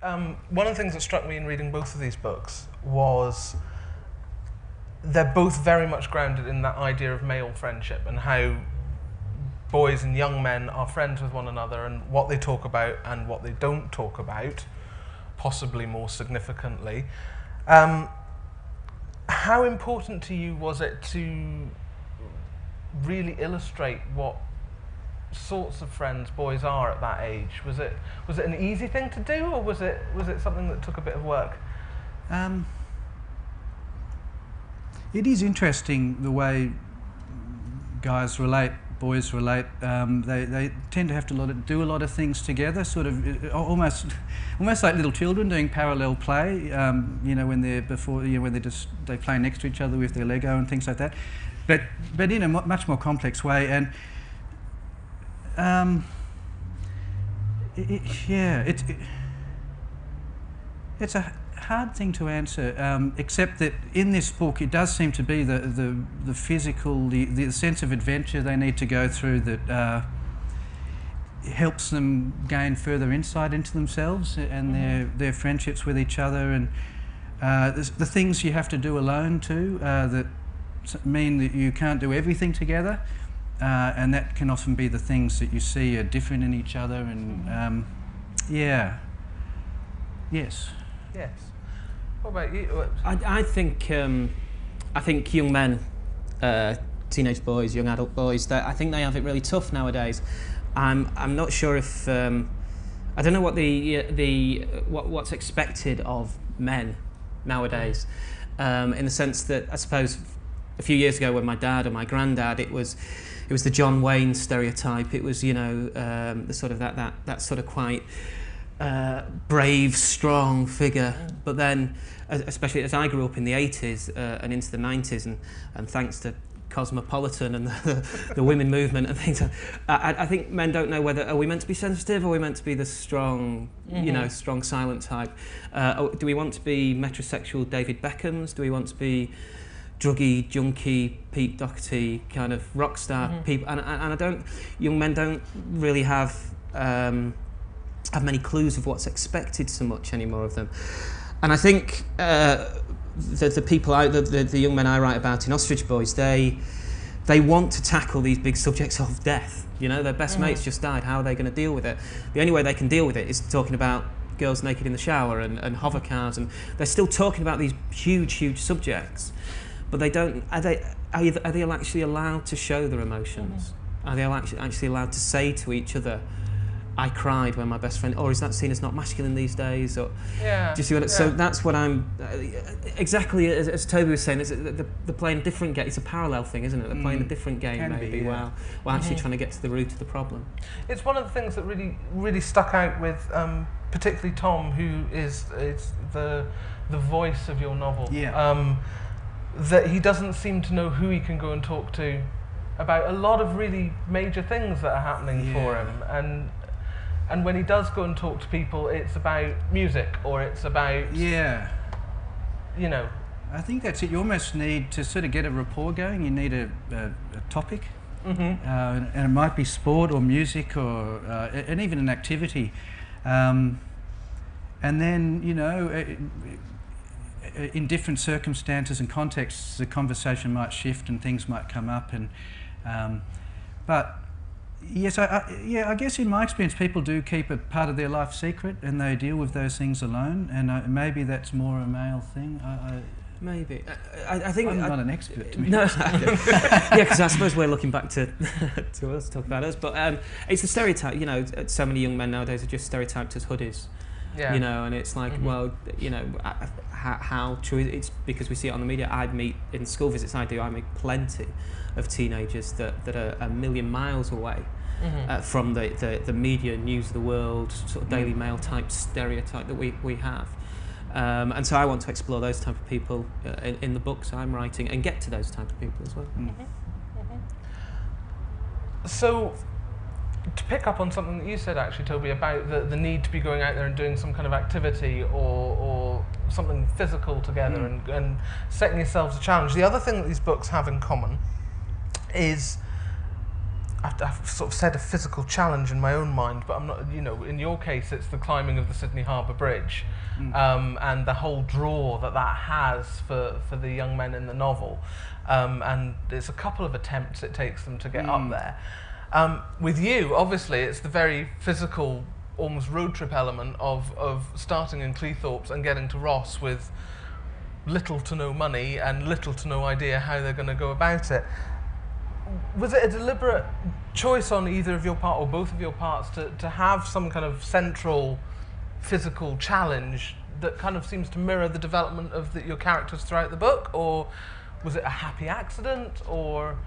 One of the things that struck me in reading both of these books was they're both very much grounded in that idea of male friendship and how boys and young men are friends with one another and what they talk about and what they don't talk about, possibly more significantly. How important to you was it to really illustrate what sorts of friends boys are at that age? Was it an easy thing to do, or was it something that took a bit of work? It is interesting the way guys relate, boys relate. They tend to have to do a lot of things together, sort of almost like little children doing parallel play. You know, when they're when they play next to each other with their Lego and things like that. But in a much more complex way. And it's a hard thing to answer, except that in this book it does seem to be the physical, the sense of adventure they need to go through that helps them gain further insight into themselves and their friendships with each other, and the things you have to do alone too, that mean that you can't do everything together, and that can often be the things that you see are different in each other, and yes. What about you? I think young men, teenage boys, young adult boys, I think they have it really tough nowadays. I'm not sure if I don't know what what's expected of men nowadays, in the sense that I suppose a few years ago when my dad or my granddad, it was the John Wayne stereotype. It was, you know, the sort of that sort of quite brave, strong figure. But then, especially as I grew up in the 80s and into the 90s, and thanks to Cosmopolitan and the women movement and things, I think men don't know whether, are we meant to be sensitive, or are we meant to be the strong, you know, strong silent type? Do we want to be metrosexual David Beckhams? Do we want to be druggy, junkie, Pete Doherty kind of rock star people? And I don't, young men don't really have many clues of what's expected so much anymore of them. And I think the people, the young men I write about in Ostrich Boys, they want to tackle these big subjects of death. You know, their best mates just died. How are they going to deal with it? The only way they can deal with it is talking about girls naked in the shower and hover cars, and they're still talking about these huge subjects. But they don't. Are they actually allowed to show their emotions? Are they actually allowed to say to each other, "I cried when my best friend," or is that seen as not masculine these days? Or do you see what? So that's what I'm exactly as Toby was saying. They're playing a different game. It's a parallel thing, isn't it? They're playing a different game, maybe. While actually trying to get to the root of the problem. It's one of the things that really stuck out with particularly Tom, who is the voice of your novel. That he doesn't seem to know who he can go and talk to about a lot of really major things that are happening for him, and when he does go and talk to people, it's about music, or it's about you know. I think that's it. You almost need to sort of get a rapport going. You need a topic, and it might be sport or music or and even an activity, and then, you know, in different circumstances and contexts, the conversation might shift and things might come up, and but yes, I guess in my experience, people do keep a part of their life secret and they deal with those things alone, and maybe that's more a male thing. Maybe. I think I'm not an expert to me. No, yeah, because I suppose we're looking back to us, talk about us, but it's the stereotype. You know, so many young men nowadays are just stereotyped as hoodies. You know, and it's like, well, you know, how true it's because we see it on the media. I meet in school visits. I meet plenty of teenagers that are a million miles away from the media news of the world, sort of Daily Mail type stereotype that we have. And so I want to explore those type of people in the books I'm writing, and get to those type of people as well. So, to pick up on something that you said actually, Toby, about the need to be going out there and doing some kind of activity or something physical together and setting yourselves a challenge. The other thing that these books have in common is I've sort of said a physical challenge in my own mind, but I'm not, you know, in your case it's the climbing of the Sydney Harbour Bridge, and the whole draw that has for the young men in the novel, and there's a couple of attempts it takes them to get up there. With you, obviously, it's the very physical, almost road trip element of starting in Cleethorpes and getting to Ross with little to no money and little to no idea how they're going to go about it. Was it a deliberate choice on either of your part or both of your parts to have some kind of central physical challenge that kind of seems to mirror the development of your characters throughout the book, or was it a happy accident, or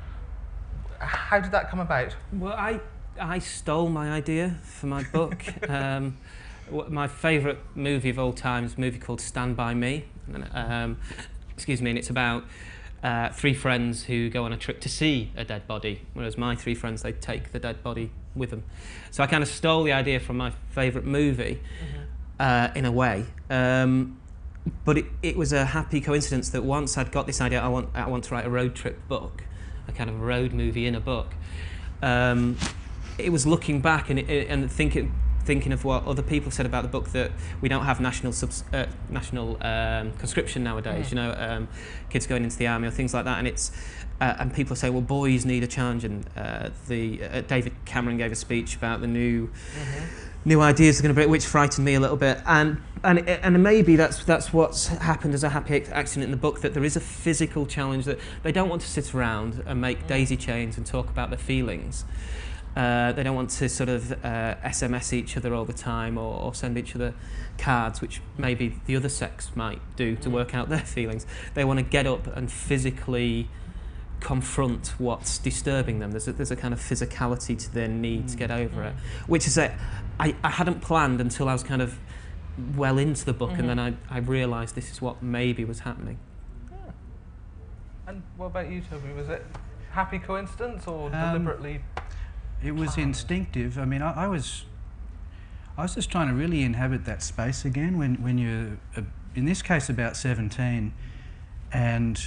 how did that come about? Well, I stole my idea for my book. My favourite movie of all time is a movie called Stand By Me. Excuse me, and it's about 3 friends who go on a trip to see a dead body, whereas my 3 friends, they take the dead body with them. So I kind of stole the idea from my favourite movie, in a way. But it was a happy coincidence that once I'd got this idea, I want to write a road trip book, a kind of road movie in a book. It was looking back and thinking of what other people said about the book, that we don't have national conscription nowadays. You know, kids going into the army or things like that, and it's and people say, well, boys need a challenge. And David Cameron gave a speech about the new ideas are going to be, which frightened me a little bit, and maybe that's what's happened as a happy accident in the book, that there is a physical challenge, that they don't want to sit around and make daisy chains and talk about their feelings. They don't want to sort of SMS each other all the time, or send each other cards, which maybe the other sex might do to work out their feelings. They want to get up and physically confront what's disturbing them. There's a kind of physicality to their need to get over it, which is I hadn't planned until I was kind of well into the book, and then I realised this is what maybe was happening. Yeah. And what about you, Toby? Was it happy coincidence or deliberately? It was instinctive. I mean, I was just trying to really inhabit that space again when you're, in this case, about 17, and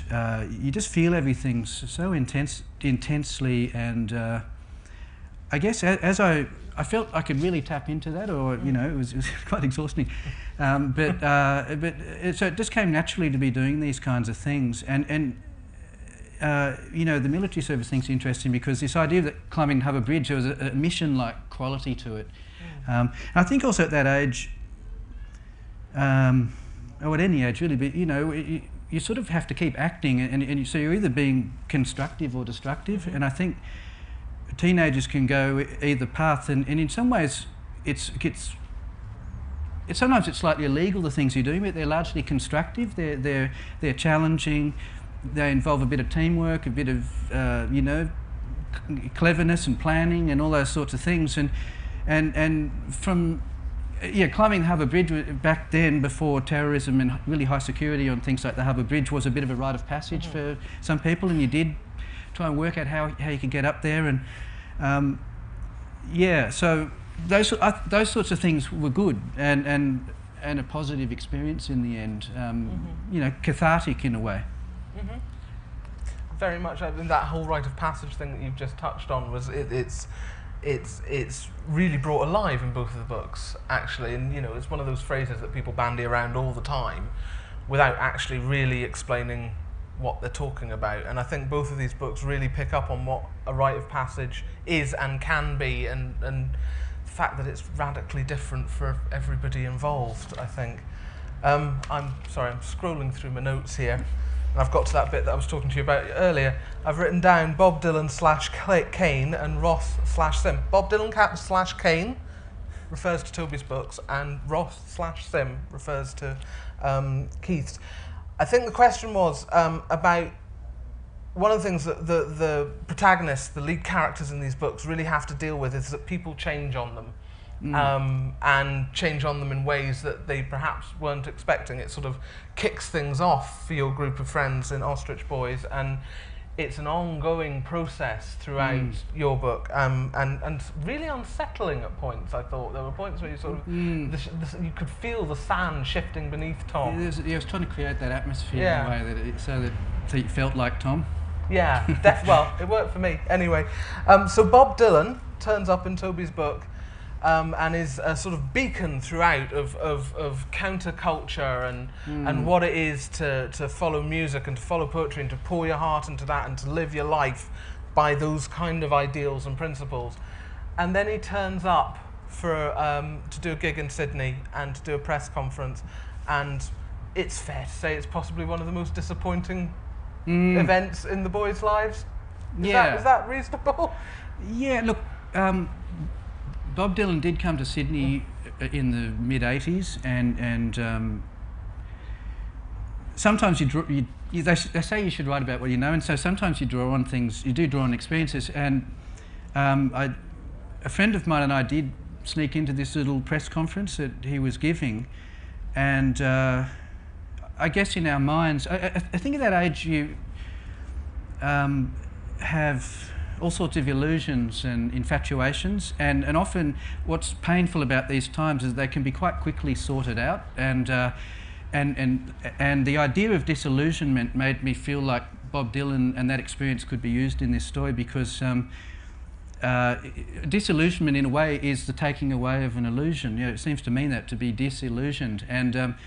you just feel everything so intensely, and I guess as I felt I could really tap into that, or you know, it was quite exhausting, but so it just came naturally to be doing these kinds of things, and you know, the military service thing's interesting because this idea that climbing Harbour Bridge, there was a mission-like quality to it. And I think also at that age, or at any age really, but you know, you sort of have to keep acting, and so you're either being constructive or destructive, and I think teenagers can go either path, and in some ways sometimes it's slightly illegal, the things you're doing, but they're largely constructive, they're challenging. They involve a bit of teamwork, a bit of you know, cleverness and planning and all those sorts of things. And from climbing the Harbour Bridge back then, before terrorism and really high security on things like the Harbour Bridge, was a bit of a rite of passage for some people, and you did try and work out how you could get up there. And so those sorts of things were good and a positive experience in the end. You know, cathartic in a way. Very much. I mean, that whole rite of passage thing that you've just touched on was it's really brought alive in both of the books, actually. And you know, it's one of those phrases that people bandy around all the time without actually really explaining what they're talking about. And I think both of these books really pick up on what a rite of passage is and can be, and the fact that it's radically different for everybody involved, I think. I'm sorry, I'm scrolling through my notes here. And I've got to that bit that I was talking to you about earlier. I've written down Bob Dylan / Kane and Ross / Sim. Bob Dylan / Kane refers to Toby's books, and Ross / Sim refers to Keith's. I think the question was about one of the things that the protagonists, the lead characters in these books, really have to deal with is that people change on them. And change on them in ways that they perhaps weren't expecting. It sort of kicks things off for your group of friends in Ostrich Boys, and it's an ongoing process throughout your book, and really unsettling at points. I thought there were points where you sort of you could feel the sand shifting beneath Tom. I was trying to create that atmosphere in a way that so that you felt like Tom. Yeah, well, it worked for me. Anyway, so Bob Dylan turns up in Toby's book and is a sort of beacon throughout of counterculture and what it is to follow music and to follow poetry and to pour your heart into that and to live your life by those kind of ideals and principles. And then he turns up for to do a gig in Sydney and to do a press conference, and it's fair to say it's possibly one of the most disappointing events in the boys' lives. Is that reasonable? Yeah, look, Bob Dylan did come to Sydney in the mid-80s, and sometimes they say you should write about what you know, and so sometimes you draw on things, you do draw on experiences, and a friend of mine and I did sneak into this little press conference that he was giving, and I guess in our minds, I think at that age you have all sorts of illusions and infatuations, and often what's painful about these times is they can be quite quickly sorted out, and the idea of disillusionment made me feel like Bob Dylan and that experience could be used in this story, because disillusionment in a way is the taking away of an illusion. You know, it seems to mean that, to be disillusioned, and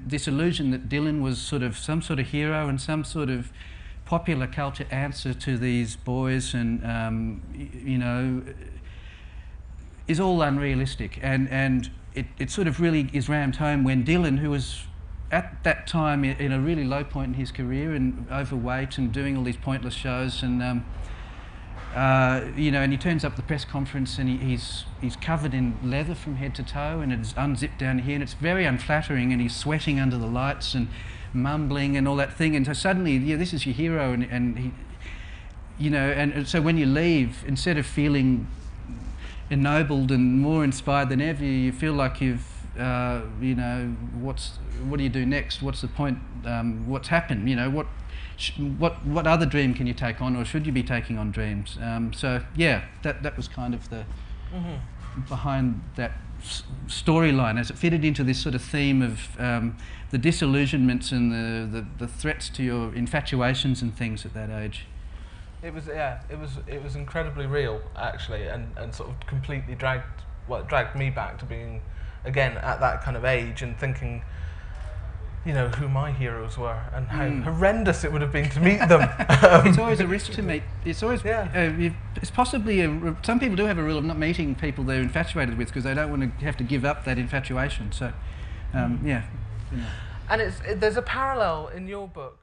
this illusion that Dylan was sort of some sort of hero and some sort of popular culture answer to these boys, and you know, is all unrealistic, and it sort of really is rammed home when Dylan, who was at that time in a really low point in his career and overweight and doing all these pointless shows, and you know, and he turns up at the press conference and he's covered in leather from head to toe, and it's unzipped down here, and it's very unflattering, and he's sweating under the lights and mumbling and all that thing, and so suddenly, yeah, this is your hero, and he, you know, and so when you leave, instead of feeling ennobled and more inspired than ever, you feel like you've, you know, what do you do next? What's the point? What's happened? You know, what other dream can you take on, or should you be taking on dreams? So yeah, that was kind of the behind that storyline, as it fitted into this sort of theme of the disillusionments and the threats to your infatuations and things at that age. It was incredibly real, actually, and sort of completely dragged me back to being, again, at that kind of age and thinking, you know, who my heroes were and how horrendous it would have been to meet them. It's always a risk to meet. It's always, it's possibly, some people do have a rule of not meeting people they're infatuated with because they don't want to have to give up that infatuation. So, yeah. And there's a parallel in your book